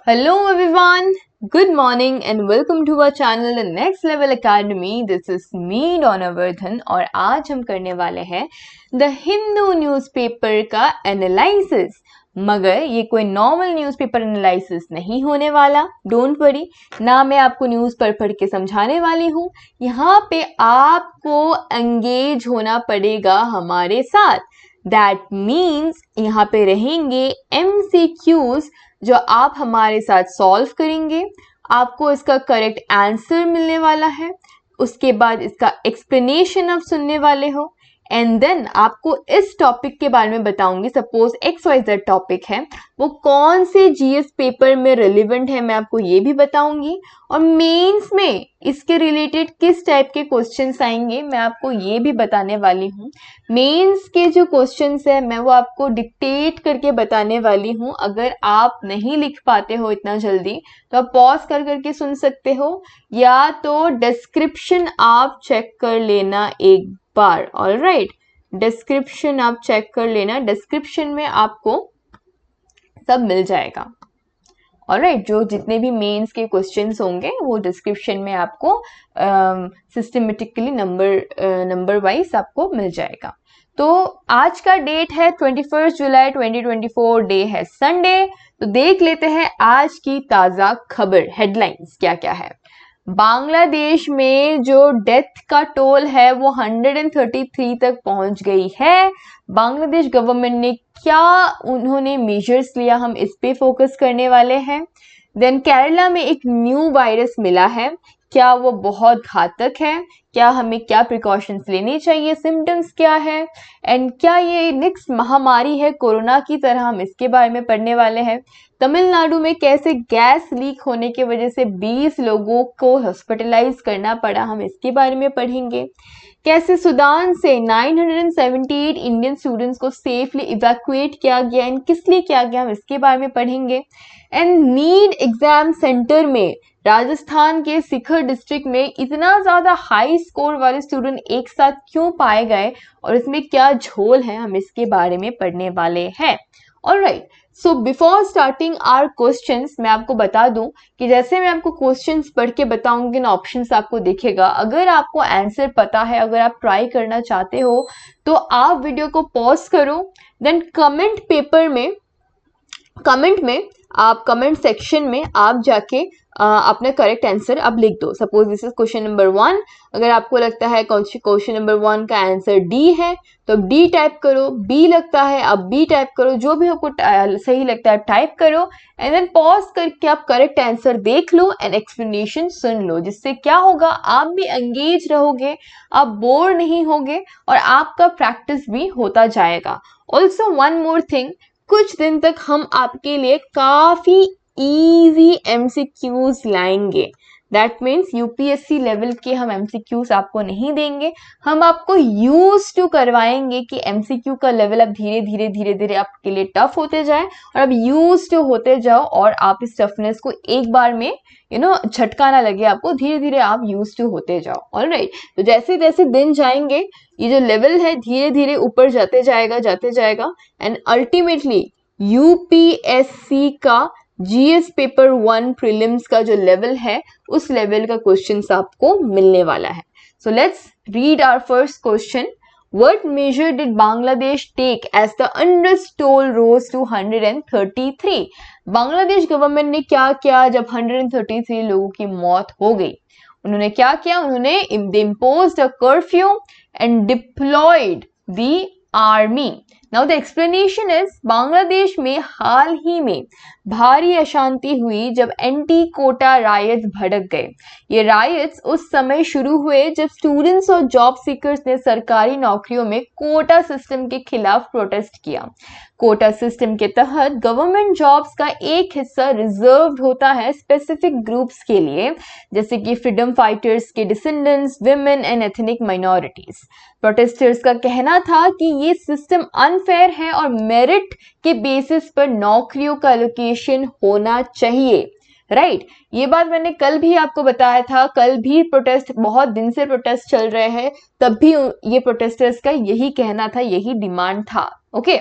Hello everyone, good morning and welcome to our channel The Next Level Academy. This is me Donna Vardhan और आज हम करने वाले हैं द हिंदू न्यूज़पेपर का एनालिसिस। मगर ये कोई नॉर्मल न्यूज़पेपर एनालिसिस नहीं होने वाला, डोंट वरी। ना मैं आपको न्यूज़ पढ़ के समझाने वाली हूँ, यहाँ पे आपको एंगेज होना पड़ेगा हमारे साथ। दैट मीन्स यहाँ पे रहेंगे MCQs जो आप हमारे साथ सॉल्व करेंगे। आपको इसका करेक्ट आंसर मिलने वाला है, उसके बाद इसका एक्सप्लेनेशन आप सुनने वाले हो एंड देन आपको इस टॉपिक के बारे में बताऊंगी। सपोज XYZ टॉपिक है, वो कौन से GS पेपर में रिलेवेंट है मैं आपको ये भी बताऊंगी, और मेंस में इसके रिलेटेड किस टाइप के क्वेश्चंस आएंगे मैं आपको ये भी बताने वाली हूँ। मेंस के जो क्वेश्चंस है मैं वो आपको डिक्टेट करके बताने वाली हूँ। अगर आप नहीं लिख पाते हो इतना जल्दी तो आप पॉज कर करके सुन सकते हो, या तो डिस्क्रिप्शन आप चेक कर लेना एक बार। ऑलराइट, डिस्क्रिप्शन आप चेक कर लेना, डिस्क्रिप्शन में आपको सब मिल जाएगा। ऑलराइट, जो जितने भी मेंस के क्वेश्चंस होंगे वो डिस्क्रिप्शन में आपको सिस्टमेटिकली नंबर वाइज आपको मिल जाएगा। तो आज का डेट है 21 जुलाई 2024, डे है संडे। तो देख लेते हैं आज की ताज़ा खबर, हेडलाइंस क्या क्या है। बांग्लादेश में जो डेथ का टोल है वो 133 तक पहुंच गई है। बांग्लादेश गवर्नमेंट ने क्या उन्होंने मेजर्स लिया, हम इस पे फोकस करने वाले हैं। देन केरला में एक न्यू वायरस मिला है, क्या वो बहुत घातक है, क्या हमें क्या प्रिकॉशंस लेनी चाहिए, सिम्टम्स क्या है, एंड क्या ये नेक्स्ट महामारी है कोरोना की तरह, हम इसके बारे में पढ़ने वाले हैं। तमिलनाडु में कैसे गैस लीक होने की वजह से 20 लोगों को हॉस्पिटलाइज करना पड़ा, हम इसके बारे में पढ़ेंगे। कैसे सूडान से 978 इंडियन स्टूडेंट्स को सेफली इवैक्यूएट किया गया, एंड किस लिए किया गया, हम इसके बारे में पढ़ेंगे। एंड नीट एग्जाम सेंटर में राजस्थान के सीकर डिस्ट्रिक्ट में इतना ज़्यादा हाई स्कोर वाले स्टूडेंट एक साथ क्यों पाए गए और इसमें क्या झोल है, हम इसके बारे में पढ़ने वाले हैं। Alright, so before starting our questions मैं आपको बता दूं कि जैसे मैं आपको क्वेश्चंस पढ़ के बताऊंगी ना, ऑप्शंस आपको दिखेगा। अगर आपको आंसर पता है, अगर आप ट्राई करना चाहते हो तो आप वीडियो को पॉज करो, देन कमेंट में आप कमेंट सेक्शन में आप जाके अपना करेक्ट आंसर आप लिख दो। Suppose this is question number 1, अगर आपको लगता है क्वेश्चन नंबर 1 का आंसर डी है तो डी टाइप करो, बी लगता है आप बी टाइप करो, जो भी आपको सही लगता है टाइप करो, एंड देन पॉज करके आप करेक्ट आंसर देख लो एंड एक्सप्लेनेशन सुन लो। जिससे क्या होगा, आप भी एंगेज रहोगे, आप बोर नहीं होगे और आपका प्रैक्टिस भी होता जाएगा। ऑल्सो वन मोर थिंग, कुछ दिन तक हम आपके लिए काफी इजी MCQs लाएंगे। दैट मीन्स UPSC लेवल के हम MCQs आपको नहीं देंगे, हम आपको यूज टू करवाएंगे कि MCQ का लेवल अब धीरे धीरे आपके लिए टफ होते जाए और अब यूज टू होते जाओ और आप इस टफनेस को एक बार में झटका ना लगे आपको, धीरे धीरे आप यूज टू होते जाओ। ऑलराइट, तो जैसे जैसे दिन जाएंगे ये जो लेवल है धीरे धीरे ऊपर जाते जाएगा एंड अल्टीमेटली UPSC का GS पेपर 1 प्रीलिम्स का जो लेवल है उस लेवल का क्वेश्चंस आपको मिलने वाला है। So let's read our first question. What measure did Bangladesh take as the unrest toll rose to 133? Bangladesh government ने क्या किया जब 133 लोगों की मौत हो गई? उन्होंने क्या किया, उन्होंने imposed a curfew and deployed the army. Now the explanation is, Bangladesh में हाल ही में भारी अशांति हुई जब एंटी कोटा रायट्स भड़क गए। ये रायट्स उस समय शुरू हुए जब स्टूडेंट्स और जॉब सीकर्स ने सरकारी नौकरियों में कोटा सिस्टम के खिलाफ प्रोटेस्ट किया। कोटा सिस्टम के तहत गवर्नमेंट जॉब्स का एक हिस्सा रिजर्व्ड होता है स्पेसिफिक ग्रुप्स के लिए, जैसे कि फ्रीडम फाइटर्स के descendants, women and ethnic minorities. Protesters का कहना था कि ये सिस्टम अनफेयर है और मेरिट के बेसिस पर नौकरियों का एलोकेशन होना चाहिए। राइट, ये बात मैंने कल भी आपको बताया था, कल भी प्रोटेस्ट, बहुत दिन से प्रोटेस्ट चल रहे हैं, तब भी ये प्रोटेस्टर्स का यही कहना था, यही डिमांड था। ओके,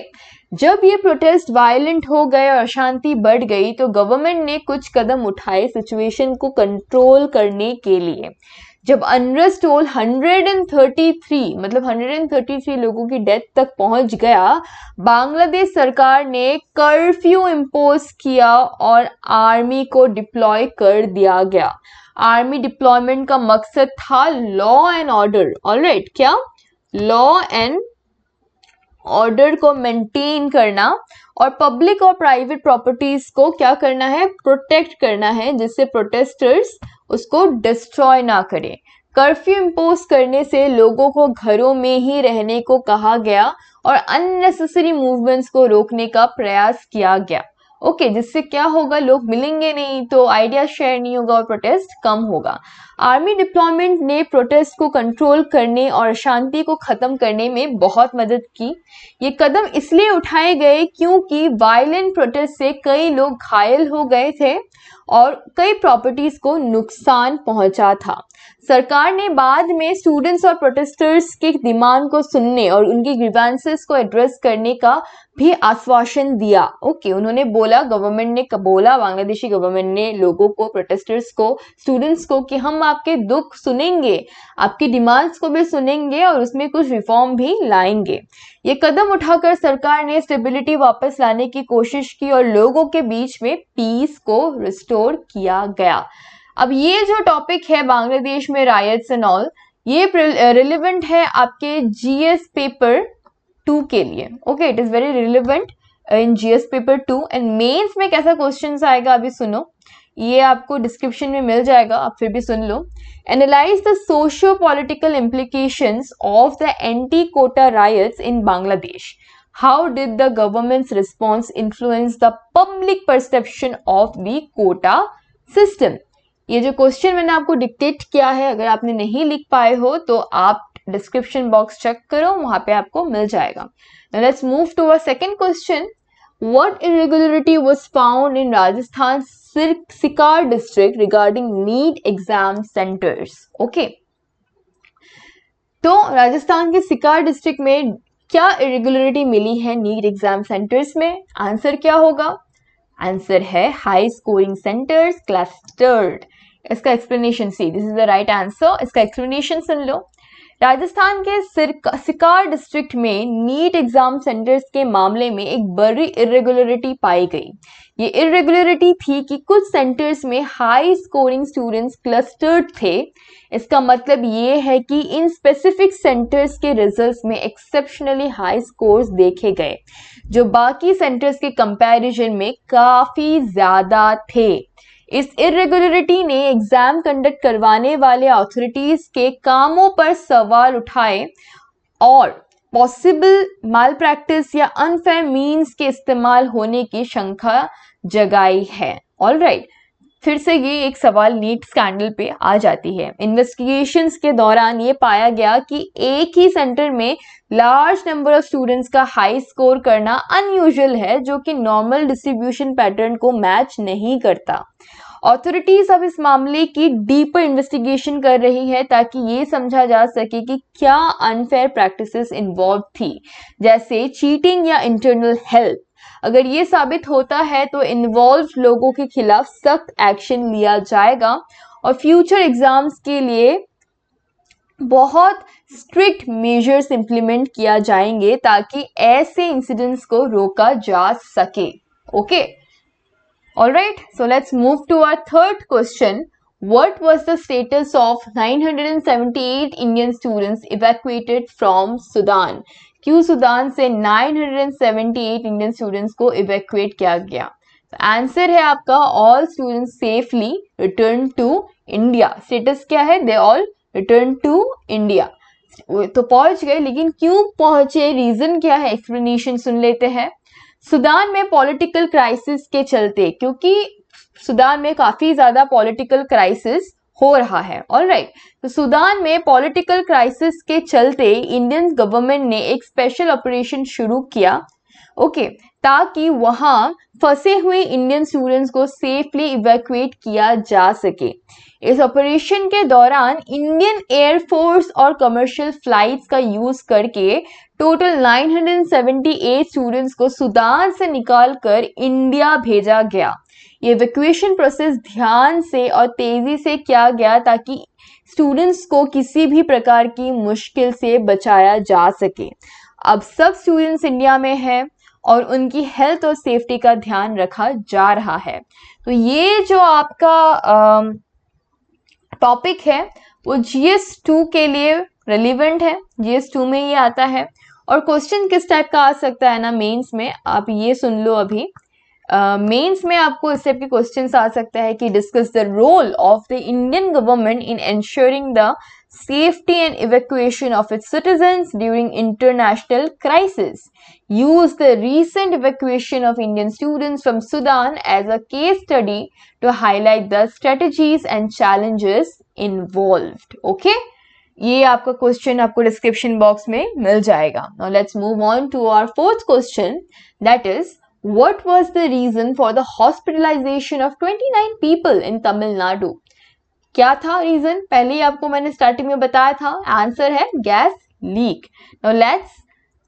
जब ये प्रोटेस्ट वायलेंट हो गए और अशांति बढ़ गई तो गवर्नमेंट ने कुछ कदम उठाए सिचुएशन को कंट्रोल करने के लिए। जब अनरेस्ट टोल 133 लोगों की डेथ तक पहुंच गया, बांग्लादेश सरकार ने कर्फ्यू इम्पोज किया और आर्मी को डिप्लॉय कर दिया गया। आर्मी डिप्लॉयमेंट का मकसद था लॉ एंड ऑर्डर। ऑलराइट, क्या? लॉ एंड ऑर्डर को मेंटेन करना और पब्लिक और प्राइवेट प्रॉपर्टीज को क्या करना है? प्रोटेक्ट करना है, जिससे प्रोटेस्टर्स उसको डिस्ट्रॉय ना करें। कर्फ्यू इम्पोज करने से लोगों को घरों में ही रहने को कहा गया और अननेसेसरी मूवमेंट्स को रोकने का प्रयास किया गया। ओके, जिससे क्या होगा? लोग मिलेंगे नहीं तो आइडिया शेयर नहीं होगा और प्रोटेस्ट कम होगा। आर्मी डिप्लॉयमेंट ने प्रोटेस्ट को कंट्रोल करने और अशांति को खत्म करने में बहुत मदद की। ये कदम इसलिए उठाए गए क्योंकि वायलेंट प्रोटेस्ट से कई लोग घायल हो गए थे और कई प्रॉपर्टीज को नुकसान पहुंचा था। सरकार ने बाद में स्टूडेंट्स और प्रोटेस्टर्स के डिमांड को सुनने और उनकी ग्रीवेंसेस को एड्रेस करने का भी आश्वासन दिया। ओके, उन्होंने बोला, गवर्नमेंट ने बोला, बांग्लादेशी गवर्नमेंट ने लोगों को, प्रोटेस्टर्स को, स्टूडेंट्स को कि हम आपके दुख सुनेंगे, आपकी डिमांड्स को भी सुनेंगे और उसमें कुछ रिफॉर्म भी लाएंगे। ये कदम उठाकर सरकार ने स्टेबिलिटी वापस लाने की कोशिश की और लोगों के बीच में पीस को रिस्टोर किया गया। अब ये जो टॉपिक है बांग्लादेश में रायट्स एंड ऑल, ये रिलेवेंट है आपके जीएस पेपर 2 के लिए। Okay, it is very relevant in GS paper 2 and mains में कैसा क्वेश्चंस आएगा अभी सुनो, ये आपको डिस्क्रिप्शन में मिल जाएगा, आप फिर भी सुन लो। Analyse the socio political implications of the anti quota riots in Bangladesh. How did the government's response influence the public perception of the quota system. ये जो क्वेश्चन मैंने आपको डिक्टेट किया है, अगर आपने नहीं लिख पाए हो तो आप डिस्क्रिप्शन बॉक्स चेक करो, वहां पे आपको मिल जाएगा। Now let's move to our second question. What irregularity was found in Rajasthan's Sikar district regarding NEET exam centers? Okay. तो राजस्थान के सिकार डिस्ट्रिक्ट में क्या इरेगुलरिटी मिली है नीट एग्जाम सेंटर्स में? आंसर क्या होगा? आंसर है हाई स्कोरिंग सेंटर्स क्लस्टर्ड। इसका explanation C, this is the right answer. इसका एक्सप्लेनेशन सुन लो। राजस्थान के सिकार डिस्ट्रिक्ट में नीट एग्जाम सेंटर्स के मामले में एक बड़ी इरेगुलरिटी पाई गई। ये इरेगुलरिटी थी कि कुछ सेंटर्स में हाई स्कोरिंग स्टूडेंट्स क्लस्टर्ड थे। इसका मतलब ये है कि इन स्पेसिफिक सेंटर्स के रिजल्ट्स में एक्सेप्शनली हाई स्कोर्स देखे गए, जो बाकी सेंटर्स के कंपैरिजन में काफी ज्यादा थे। इस इरेगुलरिटी ने एग्जाम कंडक्ट करवाने वाले अथॉरिटीज के कामों पर सवाल उठाए और पॉसिबल माल प्रैक्टिस या अनफेयर मीन्स के इस्तेमाल होने की शंका जगाई है। ऑलराइट, फिर से ये एक सवाल नीट स्कैंडल पे आ जाती है। इन्वेस्टिगेशंस के दौरान ये पाया गया कि एक ही सेंटर में लार्ज नंबर ऑफ स्टूडेंट्स का हाई स्कोर करना अनयूजुअल है, जो कि नॉर्मल डिस्ट्रीब्यूशन पैटर्न को मैच नहीं करता। अथॉरिटीज अब इस मामले की डीपर इन्वेस्टिगेशन कर रही है ताकि ये समझा जा सके कि क्या अनफेयर प्रैक्टिसेस इन्वॉल्व थी, जैसे चीटिंग या इंटरनल हेल्प। अगर ये साबित होता है तो इन्वॉल्व लोगों के खिलाफ सख्त एक्शन लिया जाएगा और फ्यूचर एग्जाम्स के लिए बहुत स्ट्रिक्ट मेजर्स इंप्लीमेंट किया जाएंगे ताकि ऐसे इंसिडेंट्स को रोका जा सके। Okay, alright, so let's move to our third question. What was the status of 978 Indian students evacuated from Sudan? क्यों सुदान से 978 इंडियन स्टूडेंट्स को इवैक्यूएट किया गया? आंसर है आपका all students safely return to India. Status क्या है? They all return to India. तो पहुंच गए, लेकिन क्यों पहुंचे, रीजन क्या है, एक्सप्लेनेशन सुन लेते हैं। सुदान में पॉलिटिकल क्राइसिस के चलते, क्योंकि सुदान में काफी ज्यादा पॉलिटिकल क्राइसिस हो रहा है। ऑलराइट, तो सुदान में पॉलिटिकल क्राइसिस के चलते इंडियन गवर्नमेंट ने एक स्पेशल ऑपरेशन शुरू किया, ओके, ताकि वहां फंसे हुए इंडियन स्टूडेंट्स को सेफली इवैक्यूएट किया जा सके। इस ऑपरेशन के दौरान इंडियन एयरफोर्स और कमर्शियल फ्लाइट्स का यूज करके टोटल 978 स्टूडेंट्स को सूडान से निकालकर इंडिया भेजा गया। ये इवैक्यूएशन प्रोसेस ध्यान से और तेजी से किया गया ताकि स्टूडेंट्स को किसी भी प्रकार की मुश्किल से बचाया जा सके। अब सब स्टूडेंट्स इंडिया में हैं और उनकी हेल्थ और सेफ्टी का ध्यान रखा जा रहा है। तो ये जो आपका टॉपिक है वो GS2 के लिए रेलिवेंट है। GS2 में ये आता है। और क्वेश्चन किस टाइप का आ सकता है ना मेंस में, आप ये सुन लो अभी। मेंस में आपको इस टाइप के क्वेश्चंस आ सकता है कि discuss the role of the Indian government in ensuring the safety and evacuation of its citizens during international crisis. Use the recent evacuation of Indian students from Sudan as a case study to highlight the strategies and challenges involved. Okay? ये आपका question आपको description box में मिल जाएगा। Now let's move on to our fourth question, that is, what was the reason for the hospitalization of 29 people in Tamil Nadu? क्या था reason? पहले ही आपको मैंने स्टार्टिंग में बताया था। आंसर है gas leak. Now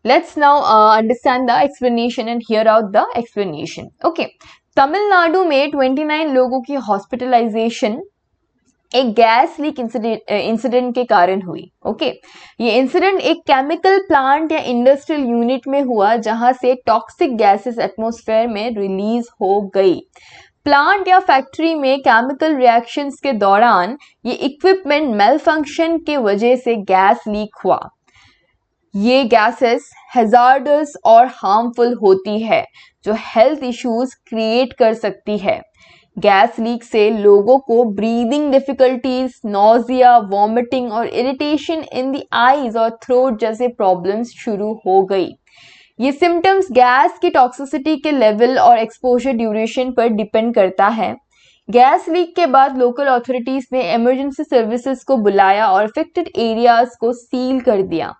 let's now understand the explanation and hear out the explanation. Okay, Tamil Nadu में 29 लोगों की हॉस्पिटलाइजेशन एक गैस लीक इंसिडेंट के कारण हुई। ओके, ये इंसिडेंट एक केमिकल प्लांट या इंडस्ट्रियल यूनिट में हुआ जहां से टॉक्सिक गैसेस एटमॉस्फेयर में रिलीज हो गई। प्लांट या फैक्ट्री में केमिकल रिएक्शंस के दौरान ये इक्विपमेंट मेलफंक्शन के वजह से गैस लीक हुआ। ये गैसेस हैजार्डस और हार्मफुल होती है जो हेल्थ इश्यूज क्रिएट कर सकती है। गैस लीक से लोगों को ब्रीदिंग डिफिकल्टीज, नोजिया, वॉमिटिंग और इरिटेशन इन द आईज और थ्रोट जैसे प्रॉब्लम्स शुरू हो गई। ये सिम्टम्स गैस की टॉक्सिसिटी के लेवल और एक्सपोजर ड्यूरेशन पर डिपेंड करता है। गैस लीक के बाद लोकल अथॉरिटीज ने इमरजेंसी सर्विसेज को बुलाया और अफेक्टेड एरियाज को सील कर दिया।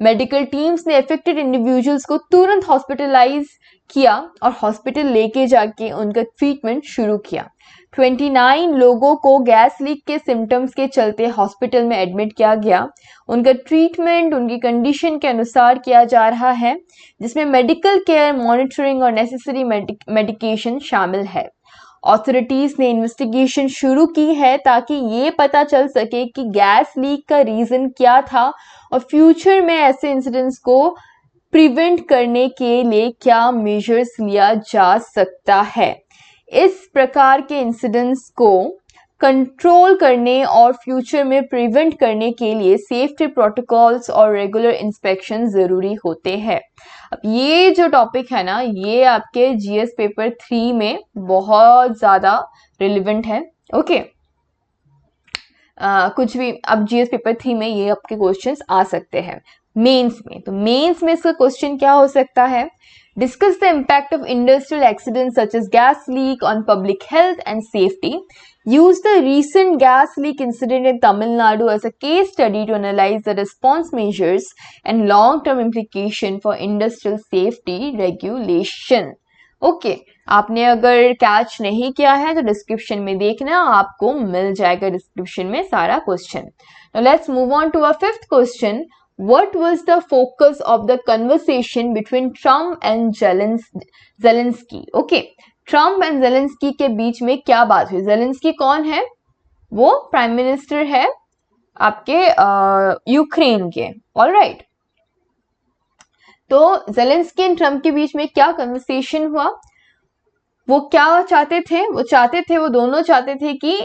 मेडिकल टीम्स ने अफेक्टेड इंडिविजुअल्स को तुरंत हॉस्पिटलाइज किया और हॉस्पिटल लेके जाके उनका ट्रीटमेंट शुरू किया। 29 लोगों को गैस लीक के सिम्टम्स के चलते हॉस्पिटल में एडमिट किया गया। उनका ट्रीटमेंट उनकी कंडीशन के अनुसार किया जा रहा है, जिसमें मेडिकल केयर, मॉनिटरिंग और नेसेसरी मेडिकेशन शामिल है। ऑथोरिटीज ने इन्वेस्टिगेशन शुरू की है ताकि ये पता चल सके कि गैस लीक का रीजन क्या था और फ्यूचर में ऐसे इंसिडेंट्स को प्रिवेंट करने के लिए क्या मेजर्स लिया जा सकता है। इस प्रकार के इंसिडेंट्स को कंट्रोल करने और फ्यूचर में प्रिवेंट करने के लिए सेफ्टी प्रोटोकॉल्स और रेगुलर इंस्पेक्शन जरूरी होते हैं। अब ये जो टॉपिक है ना, ये आपके GS पेपर 3 में बहुत ज़्यादा रिलेवेंट है। ओके, कुछ भी अब GS पेपर 3 में ये आपके क्वेश्चंस आ सकते हैं मेंस में। तो मेंस में इसका क्वेश्चन क्या हो सकता है? Discuss the impact of industrial accidents such as gas leak on public health and safety. Use the recent gas leak incident in Tamil Nadu as a case study to analyze the response measures and long-term implication for industrial safety regulation. Okay, आपने अगर catch नहीं किया है तो description में देखना, आपको मिल जाएगा डिस्क्रिप्शन में सारा question. Now let's move on to our fifth question. What was the focus of the conversation between Trump and Zelensky? Okay, Trump and Zelensky के बीच में क्या बात हुई? जेलेंस्की कौन है? वो प्राइम मिनिस्टर है आपके यूक्रेन के। ऑलराइट, तो जेलेंस्की एंड ट्रम्प के बीच में क्या कन्वर्सेशन हुआ? वो क्या चाहते थे? वो दोनों चाहते थे कि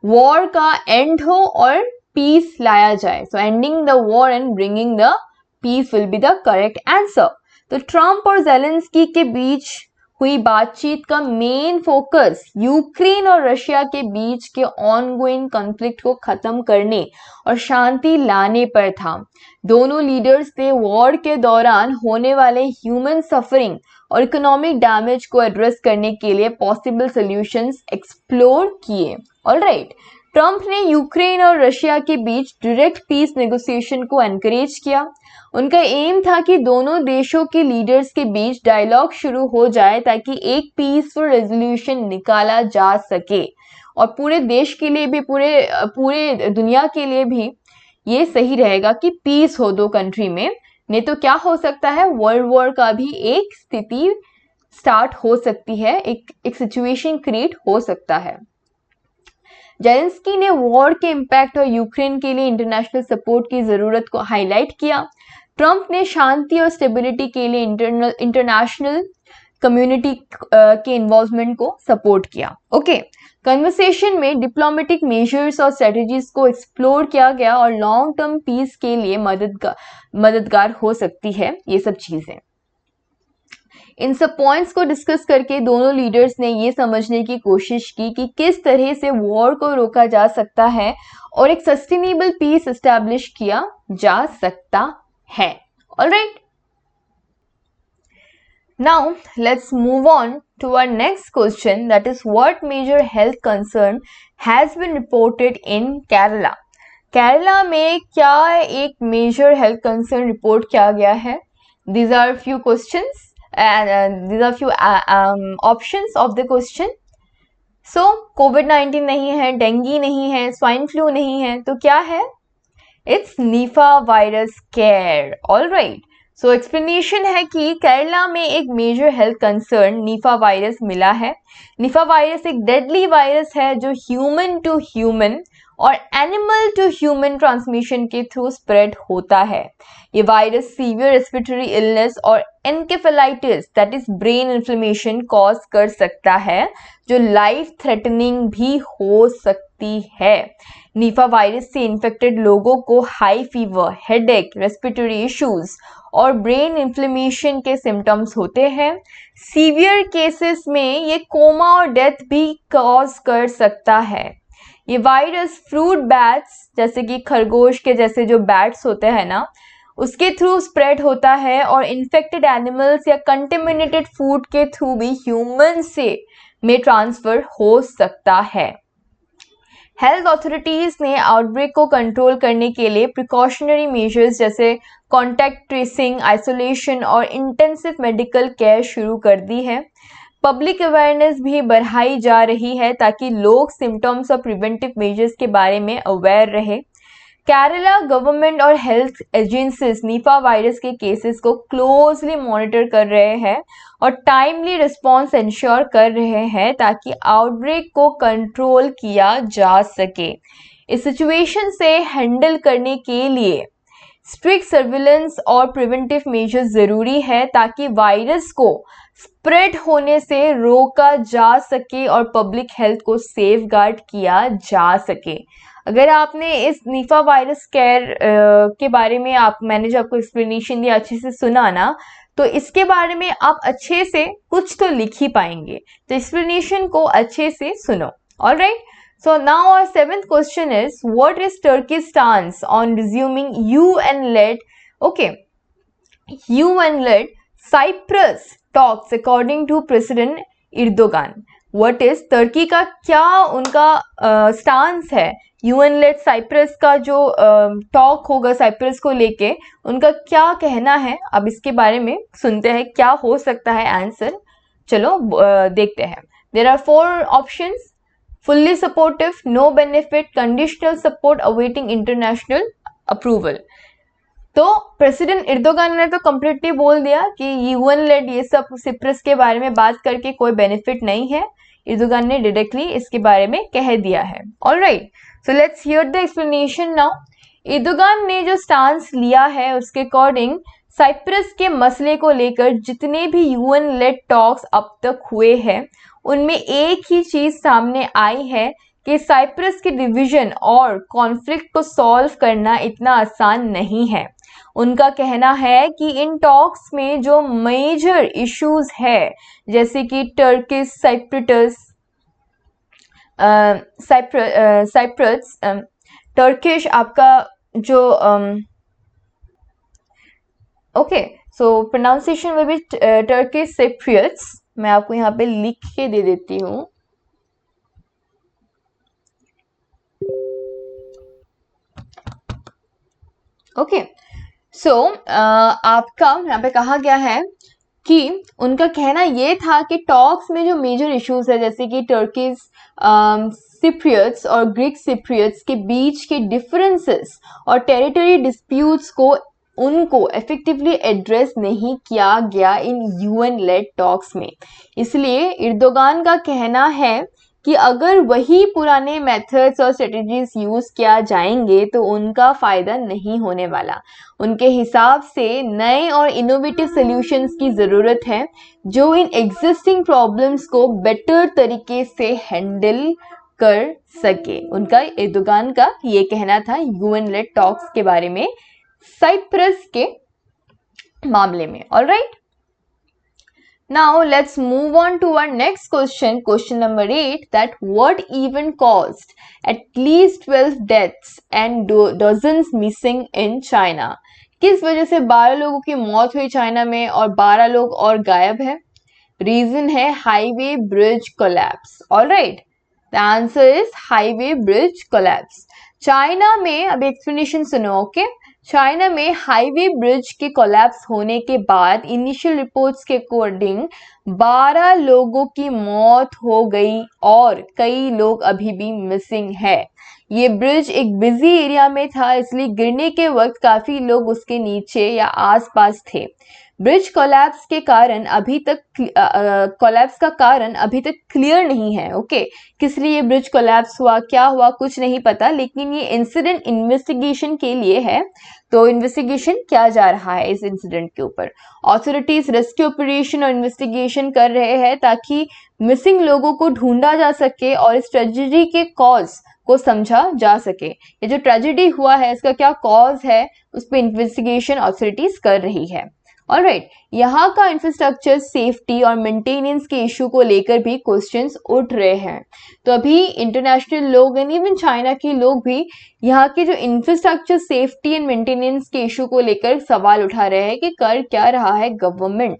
वॉर का एंड हो और पीस लाया जाए। So ending the war and bringing the peace will be the correct answer. तो ट्रम्प और जेलेंस्की के बीच हुई बातचीत का मेन फोकस यूक्रेन और रशिया के बीच के ऑनगोइंग कॉन्फ्लिक्ट को खत्म करने और शांति लाने पर था। दोनों लीडर्स ने वॉर के दौरान होने वाले ह्यूमन सफरिंग और इकोनॉमिक डैमेज को एड्रेस करने के लिए पॉसिबल सॉल्यूशंस एक्सप्लोर किए। ऑलराइट, ट्रंप ने यूक्रेन और रशिया के बीच डायरेक्ट पीस नेगोशिएशन को एनकरेज किया। उनका एम था कि दोनों देशों के लीडर्स के बीच डायलॉग शुरू हो जाए ताकि एक पीसफुल रेजोल्यूशन निकाला जा सके और पूरे देश के लिए भी, पूरे दुनिया के लिए भी ये सही रहेगा कि पीस हो दो कंट्री में, नहीं तो क्या हो सकता है, वर्ल्ड वॉर का भी एक स्थिति स्टार्ट हो सकती है, एक सिचुएशन क्रिएट हो सकता है। जेलेंस्की ने वॉर के इम्पैक्ट और यूक्रेन के लिए इंटरनेशनल सपोर्ट की जरूरत को हाईलाइट किया। ट्रंप ने शांति और स्टेबिलिटी के लिए इंटरनेशनल कम्युनिटी के इन्वॉल्वमेंट को सपोर्ट किया। ओके, कन्वर्सेशन में डिप्लोमेटिक मेजर्स और स्ट्रेटजीज को एक्सप्लोर किया गया और लॉन्ग टर्म पीस के लिए मददगार हो सकती है ये सब चीजें। इन सब पॉइंट्स को डिस्कस करके दोनों लीडर्स ने ये समझने की कोशिश की कि किस तरह से वॉर को रोका जा सकता है और एक सस्टेनेबल पीस एस्टैब्लिश किया जा सकता है। Alright, now let's move on to our next question, that is what major health concern has been reported in Kerala. Kerala में क्या एक मेजर हेल्थ कंसर्न रिपोर्ट किया गया है? These are few questions and these are few options of the question. So COVID-19 नहीं है, dinghy नहीं है, स्वाइन फ्लू नहीं है, तो क्या है? It's निफा वायरस केयर। ऑल राइट, सो एक्सप्लेनेशन है कि केरला में एक मेजर हेल्थ कंसर्न निफा वायरस मिला है। निफा वायरस एक डेडली वायरस है जो ह्यूमन टू ह्यूमन और एनिमल टू ह्यूमन ट्रांसमिशन के थ्रू स्प्रेड होता है। ये वायरस सीवियर रेस्पिरेटरी इलनेस और encephalitis that is brain inflammation cause कर सकता है, जो लाइफ थ्रेटनिंग भी हो सकती है। निफा वायरस से इन्फेक्टेड लोगों को high fever, headache, respiratory issues और ब्रेन इन्फ्लेमेशन के सिम्टम्स होते हैं। सीवियर केसेस में ये कोमा और डेथ भी कॉज कर सकता है। ये वायरस फ्रूट बैट्स, जैसे कि खरगोश के जैसे जो बैट्स होते हैं ना, उसके थ्रू स्प्रेड होता है और इन्फेक्टेड एनिमल्स या कंटेमिनेटेड फूड के थ्रू भी ह्यूमन से में ट्रांसफर हो सकता है। हेल्थ अथॉरिटीज ने आउटब्रेक को कंट्रोल करने के लिए प्रिकॉशनरी मेजर्स जैसे कॉन्टैक्ट ट्रेसिंग, आइसोलेशन और इंटेंसिव मेडिकल केयर शुरू कर दी है। पब्लिक अवेयरनेस भी बढ़ाई जा रही है ताकि लोग सिम्टम्स और प्रिवेंटिव मेजर्स के बारे में अवेयर रहे। केरला गवर्नमेंट और हेल्थ एजेंसीज निफा वायरस के केसेस को क्लोजली मॉनिटर कर रहे हैं और टाइमली रिस्पांस इंश्योर कर रहे हैं ताकि आउटब्रेक को कंट्रोल किया जा सके। इस सिचुएशन से हैंडल करने के लिए स्ट्रिक्ट सर्विलेंस और प्रिवेंटिव मेजर्स जरूरी है ताकि वायरस को स्प्रेड होने से रोका जा सके और पब्लिक हेल्थ को सेफगार्ड किया जा सके। अगर आपने इस निफा वायरस केयर के बारे में मैंने जो आपको एक्सप्लेनेशन दिया अच्छे से सुना ना, तो इसके बारे में आप अच्छे से कुछ तो लिख ही पाएंगे, तो एक्सप्लेनेशन को अच्छे से सुनो। Alright, so now our seventh question is, what is Turkey's stance on resuming UN-led UN-led Cyprus talks according to President Erdogan? What is तुर्की का क्या उनका स्टांस है UN-led साइप्रस का जो टॉक होगा साइप्रस को लेके, उनका क्या कहना है? अब इसके बारे में सुनते हैं क्या हो सकता है आंसर। चलो देखते हैं। There are 4 options: fully supportive, no benefit, conditional support, awaiting international approval। तो प्रेसिडेंट एर्दोगान ने तो कंप्लीटली बोल दिया कि यूएन लेड ये सब सिप्रस के बारे में बात करके कोई बेनिफिट नहीं है। एर्दोगान ने डायरेक्टली इसके बारे में कह दिया है। Alright, so let's hear the explanation now. Erdogan ने जो स्टांस लिया है उसके अकॉर्डिंग साइप्रस के मसले को लेकर जितने भी यूएन लेड टॉक्स अब तक हुए हैं उनमें एक ही चीज सामने आई है कि साइप्रस के डिवीजन और कॉन्फ्लिक्ट को सॉल्व करना इतना आसान नहीं है। उनका कहना है कि इन टॉक्स में जो मेजर इश्यूज है जैसे कि टर्किश साइप्रस टर्किश आपका जो सो प्रोनाउंसिएशन विल बी टर्किश साइप्रियट्स। मैं आपको यहाँ पे लिख के दे देती हूँ। ओके, सो आपका यहाँ पे कहा गया है कि उनका कहना ये था कि टॉक्स में जो मेजर इश्यूज है जैसे कि टर्किश सिप्रियट्स और ग्रीक सिप्रियट्स के बीच के डिफरेंसेस और टेरिटरी डिस्प्यूट्स को उनको इफेक्टिवली एड्रेस नहीं किया गया इन यूएन लेड टॉक्स में। इसलिए एर्दोगान का कहना है कि अगर वही पुराने मेथड्स और स्ट्रेटजीज यूज किया जाएंगे तो उनका फायदा नहीं होने वाला। उनके हिसाब से नए और इनोवेटिव सॉल्यूशंस की ज़रूरत है जो इन एग्जिस्टिंग प्रॉब्लम्स को बेटर तरीके से हैंडल कर सके। उनका एर्दोगान का ये कहना था यूएन लेड टॉक्स के बारे में साइप्रस के मामले में। Alright, now let's move on to our next question, question number 8, that what event caused at least 12 deaths and dozens missing in China? किस वजह से 12 लोगों की मौत हुई चाइना में और 12 लोग और गायब है? रीजन है highway bridge collapse. Alright, the answer is highway bridge collapse. China में, अब एक्सप्लेनेशन सुनो। ओके, चाइना में हाईवे ब्रिज के कोलैप्स होने के बाद इनिशियल रिपोर्ट्स के अकॉर्डिंग 12 लोगों की मौत हो गई और कई लोग अभी भी मिसिंग है। ये ब्रिज एक बिजी एरिया में था, इसलिए गिरने के वक्त काफी लोग उसके नीचे या आसपास थे। ब्रिज कोलैप्स के कारण अभी तक कोलैप्स का कारण अभी तक क्लियर नहीं है। ओके, किस लिए ब्रिज कोलैप्स हुआ, क्या हुआ, कुछ नहीं पता, लेकिन ये इंसिडेंट इन्वेस्टिगेशन के लिए है, तो इन्वेस्टिगेशन किया जा रहा है इस इंसिडेंट के ऊपर। ऑथोरिटीज रेस्क्यू ऑपरेशन और इन्वेस्टिगेशन कर रहे हैं ताकि मिसिंग लोगों को ढूंढा जा सके और इस ट्रेजेडी के कॉज को समझा जा सके। ये जो ट्रेजेडी हुआ है इसका क्या कॉज है उस पर इन्वेस्टिगेशन ऑथोरिटीज कर रही है। ऑलराइट, यहाँ का इंफ्रास्ट्रक्चर सेफ्टी और मेंटेनेंस के इशू को लेकर भी क्वेश्चंस उठ रहे हैं। तो अभी इंटरनेशनल लोग एंड इवन चाइना के लोग भी यहाँ के जो इंफ्रास्ट्रक्चर सेफ्टी एंड मेंटेनेंस के इशू को लेकर सवाल उठा रहे हैं कि कर क्या रहा है government.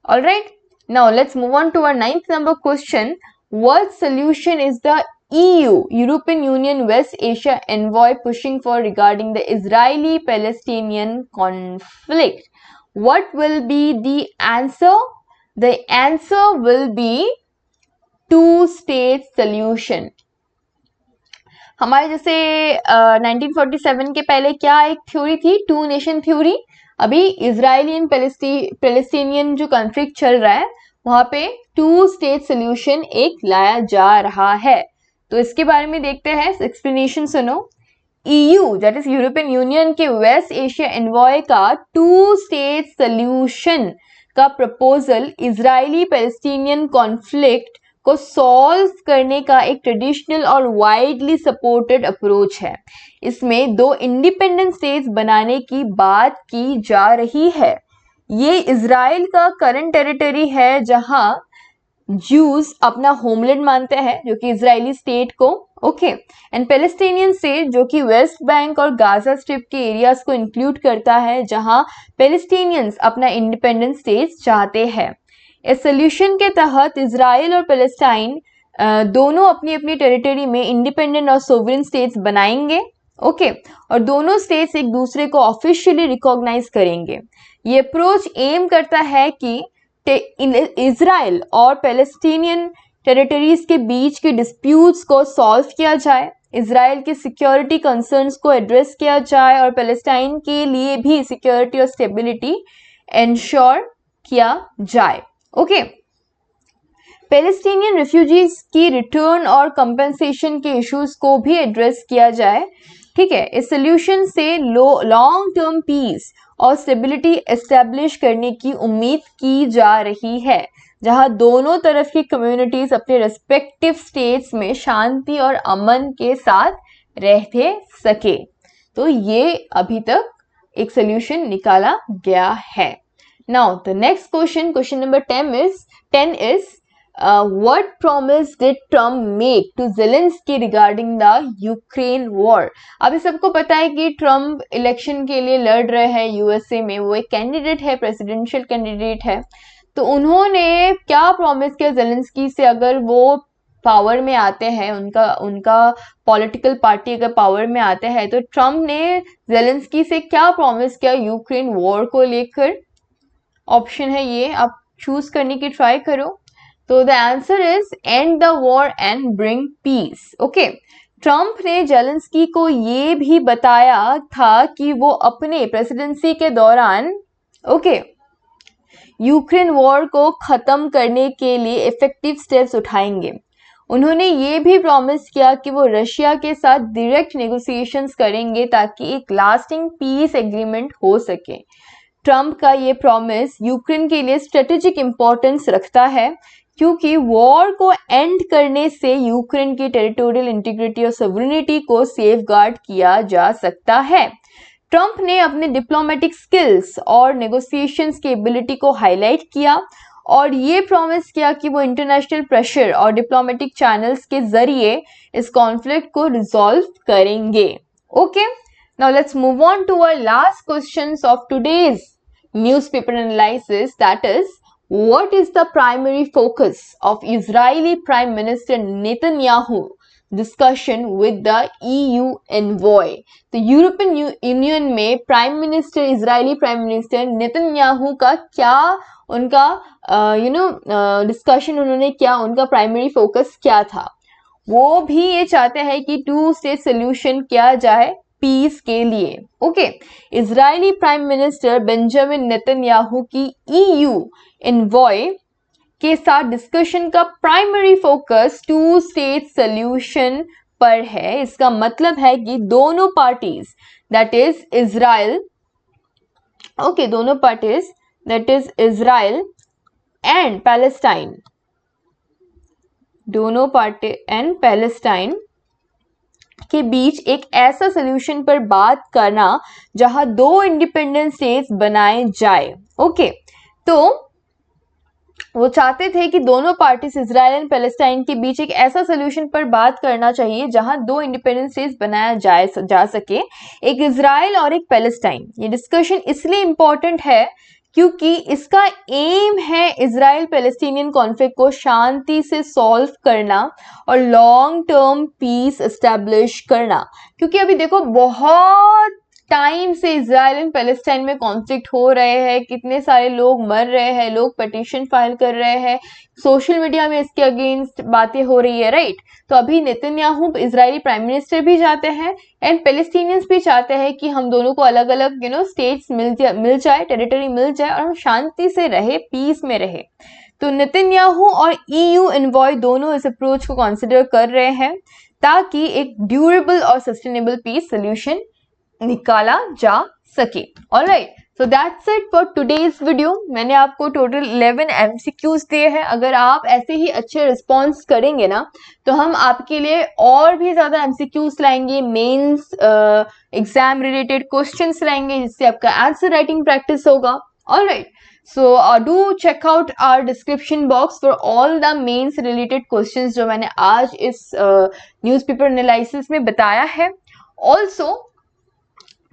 Alright, now let's move on to our 9th number question. What solution is the EU, European Union West Asia envoy pushing for regarding the Israeli-Palestinian conflict? What will be the answer? The answer will be two-state solution. हमारे जैसे 1947 के पहले क्या एक theory थी, to nation theory. अभी Israeli and Palestinian जो conflict चल रहा है वहां पे टू स्टेट सोल्यूशन एक लाया जा रहा है। तो इसके बारे में देखते हैं, एक्सप्लेनेशन सुनो। EU that is European union के वेस्ट एशिया एनवॉय का टू स्टेट सोल्यूशन का प्रपोजल इजरायली पैलेस्टीनियन कॉन्फ्लिक्ट को सॉल्व करने का एक ट्रेडिशनल और वाइडली सपोर्टेड अप्रोच है। इसमें दो इंडिपेंडेंट स्टेट्स बनाने की बात की जा रही है। ये इजराइल का करंट टेरिटरी है जहां ज्यूज अपना होमलैंड मानते हैं जो कि इजरायली स्टेट को, ओके, एंड पैलेस्टीनियन स्टेट जो कि वेस्ट बैंक और गाजा स्ट्रिप के एरियाज को इंक्लूड करता है जहां पैलेस्टीनियंस अपना इंडिपेंडेंट स्टेट चाहते हैं। इस सोल्यूशन के तहत इजराइल और पैलेस्टाइन दोनों अपनी अपनी टेरिटरी में इंडिपेंडेंट और सोवरेन स्टेट्स बनाएंगे, ओके, और दोनों स्टेट्स एक दूसरे को ऑफिशियली रिकॉग्नाइज करेंगे। ये अप्रोच एम करता है कि इजराइल और पैलेस्टीनियन टेरिटरीज के बीच के डिस्प्यूट्स को सॉल्व किया जाए, इजराइल के सिक्योरिटी कंसर्न्स को एड्रेस किया जाए और पैलेस्टाइन के लिए भी सिक्योरिटी और स्टेबिलिटी इंश्योर किया जाए। ओके, पैलेस्टीनियन रिफ्यूजीज की रिटर्न और कंपेंसेशन के इश्यूज को भी एड्रेस किया जाए। ठीक है, इस सोल्यूशन से लॉन्ग टर्म पीस और स्टेबिलिटी एस्टेब्लिश करने की उम्मीद की जा रही है जहां दोनों तरफ की कम्युनिटीज अपने रेस्पेक्टिव स्टेट्स में शांति और अमन के साथ रहते सके। तो ये अभी तक एक सोल्यूशन निकाला गया है। Now the next question, question number 10 is what promise did Trump make to Zelensky regarding the Ukraine war? अभी सबको पता है कि ट्रम्प इलेक्शन के लिए लड़ रहे हैं यूएसए में, वो एक कैंडिडेट है, प्रेसिडेंशियल कैंडिडेट है। तो उन्होंने क्या प्रॉमिस किया जेलेंस्की से, अगर वो पावर में आते हैं, उनका पॉलिटिकल पार्टी अगर पावर में आते हैं, तो ट्रम्प ने जेलेंस्की से क्या प्रॉमिस किया यूक्रेन वॉर को लेकर? ऑप्शन है ये, आप चूज करने की ट्राई करो। तो the answer is and the war and bring peace. Okay, Trump ने जेलेंस्की को ये भी बताया था कि वो अपने प्रेसिडेंसी के दौरान यूक्रेन वॉर को खत्म करने के लिए इफेक्टिव स्टेप्स उठाएंगे। उन्होंने ये भी प्रॉमिस किया कि वो रशिया के साथ डायरेक्ट नेगोशिएशंस करेंगे ताकि एक लास्टिंग पीस एग्रीमेंट हो सके। ट्रम्प का ये प्रॉमिस यूक्रेन के लिए स्ट्रेटेजिक इंपॉर्टेंस रखता है, क्योंकि वॉर को एंड करने से यूक्रेन की टेरिटोरियल इंटीग्रिटी और सॉवरेनिटी को सेफगार्ड किया जा सकता है। ट्रम्प ने अपने डिप्लोमेटिक स्किल्स और नेगोशिएशंस की एबिलिटी को हाईलाइट किया और ये प्रॉमिस किया कि वो इंटरनेशनल प्रेशर और डिप्लोमेटिक चैनल्स के जरिए इस कॉन्फ्लिक्ट को रिजॉल्व करेंगे। Okay, now let's move on to our last questions of today's newspaper analysis, that is what is the primary focus of Israeli Prime Minister Netanyahu discussion with the EU envoy? तो European union में Israeli prime minister Netanyahu का क्या उनका discussion उन्होंने किया, उनका primary focus क्या था? वो भी ये चाहते हैं कि 2 स्टेट सोल्यूशन किया जाए पीस के लिए। Okay, Israeli prime minister Benjamin Netanyahu की EU एनवॉय के साथ डिस्कशन का प्राइमरी फोकस 2 स्टेट सोल्यूशन पर है। इसका मतलब है कि दोनों पार्टीज दैट इज इजराइल, दोनों parties that is Israel and Palestine, दोनों पार्टी एंड पैलेस्टाइन के बीच एक ऐसा सोल्यूशन पर बात करना जहां 2 इंडिपेंडेंट स्टेट्स बनाए जाए। ओके, तो वो चाहते थे कि दोनों पार्टीज इजराइल एंड पैलेस्टाइन के बीच एक ऐसा सोल्यूशन पर बात करना चाहिए जहां 2 इंडिपेंडेंट स्टेट्स बनाया जा सके, एक इजराइल और एक पैलेस्टाइन। ये डिस्कशन इसलिए इंपॉर्टेंट है क्योंकि इसका एम है इजराइल पैलेस्टीनियन कॉन्फ्लिक्ट को शांति से सॉल्व करना और लॉन्ग टर्म पीस एस्टैब्लिश करना। क्योंकि अभी देखो बहुत टाइम से इजराइल एंड पैलेस्टाइन में कॉन्फ्लिक्ट हो रहे हैं, कितने सारे लोग मर रहे हैं, लोग पिटीशन फाइल कर रहे हैं, सोशल मीडिया में इसके अगेंस्ट बातें हो रही है, राइट? तो अभी नेतन्याहू इजरायली प्राइम मिनिस्टर भी चाहते हैं एंड पैलेस्टीनियंस भी चाहते हैं कि हम दोनों को अलग अलग स्टेट्स मिल जाए, टेरिटरी मिल जाए और हम शांति से रहे, पीस में रहे। तो नेतन्याहू और EU एनवॉय दोनों इस अप्रोच को कंसिडर कर रहे हैं ताकि एक ड्यूरेबल और सस्टेनेबल पीस सोल्यूशन निकाला जा सके। Alright, so that's it for today's video. मैंने आपको टोटल 11 MCQs दिए हैं। अगर आप ऐसे ही अच्छे रिस्पॉन्स करेंगे ना तो हम आपके लिए और भी ज्यादा MCQs लाएंगे, मेंस एग्जाम रिलेटेड क्वेश्चंस लाएंगे जिससे आपका आंसर राइटिंग प्रैक्टिस होगा। Alright, so do check out our description box for all the mains related questions जो मैंने आज इस न्यूज़पेपर एनालिसिस में बताया है। ऑल्सो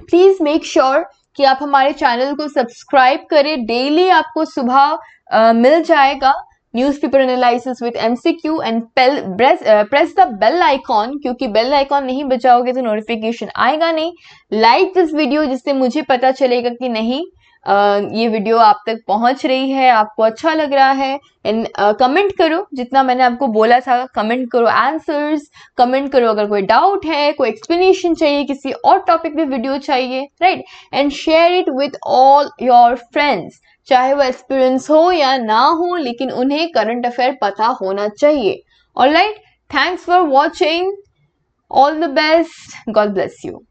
प्लीज मेक श्योर कि आप हमारे चैनल को सब्सक्राइब करें। डेली आपको सुबह मिल जाएगा newspaper analysis with MCQ and press the bell icon, क्योंकि बेल आइकॉन नहीं बजाओगे तो नोटिफिकेशन आएगा नहीं। लाइक दिस वीडियो जिससे मुझे पता चलेगा कि नहीं ये वीडियो आप तक पहुंच रही है, आपको अच्छा लग रहा है। एंड कमेंट करो, जितना मैंने आपको बोला था कमेंट करो, आंसर्स कमेंट करो। अगर कोई डाउट है, कोई एक्सप्लेनेशन चाहिए, किसी और टॉपिक पे वीडियो चाहिए, right? And share it with all your friends, चाहे वो एक्सपीरियंस हो या ना हो, लेकिन उन्हें करंट अफेयर पता होना चाहिए। Alright, thanks for watching, all the best, God bless you.